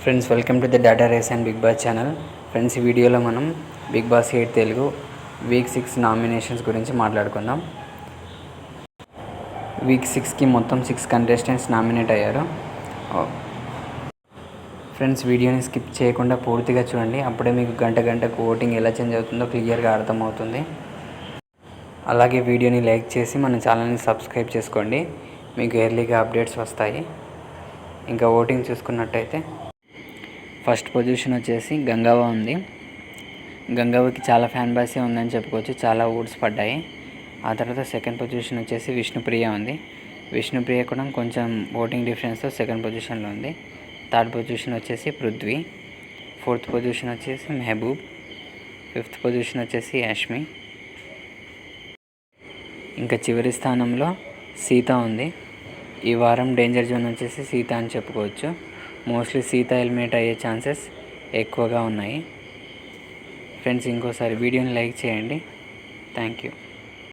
Friends, welcome to the data race and Bigg Boss channel. Friends, ఈ వీడియోలో మనం Bigg Boss 8 Telugu week 6 nominations గురించి మాట్లాడుకుందాం. వీక్ 6కి మొత్తం 6 కంటెస్టెంట్స్ నామినేట్ అయ్యారు. ఫ్రెండ్స్, వీడియోని స్కిప్ చేయకుండా పూర్తిగా చూడండి. అప్పుడే మీకు గంటకు ఓటింగ్ ఎలా చేంజ్ అవుతుందో క్లియర్గా అర్థమవుతుంది. అలాగే వీడియోని లైక్ చేసి మన ఛానల్ని సబ్స్క్రైబ్ చేసుకోండి. మీకు ఎర్లీగా అప్డేట్స్ వస్తాయి. ఇంకా ఓటింగ్ చూసుకున్నట్టయితే ఫస్ట్ పొజిషన్ వచ్చేసి గంగవ్వ ఉంది. గంగవ్వకి చాలా ఫ్యాన్ బేసే ఉందని చెప్పుకోవచ్చు. చాలా ఓట్స్ పడ్డాయి. ఆ తర్వాత సెకండ్ పొజిషన్ వచ్చేసి విష్ణుప్రియ ఉంది. విష్ణుప్రియ కూడా కొంచెం ఓటింగ్ డిఫరెన్స్తో సెకండ్ పొజిషన్లో ఉంది. థర్డ్ పొజిషన్ వచ్చేసి పృథ్వీ. ఫోర్త్ పొజిషన్ వచ్చేసి మెహబూబ్. ఫిఫ్త్ పొజిషన్ వచ్చేసి యాష్మి. ఇంకా చివరి స్థానంలో సీత ఉంది. ఈ వారం డేంజర్ జోన్ వచ్చేసి సీత అని చెప్పుకోవచ్చు. మోస్ట్లీ సీత ఎలిమినేట్ అయ్యే ఛాన్సెస్ ఎక్కువగా ఉన్నాయి. ఫ్రెండ్స్, ఇంకోసారి వీడియోని లైక్ చేయండి. Thank you.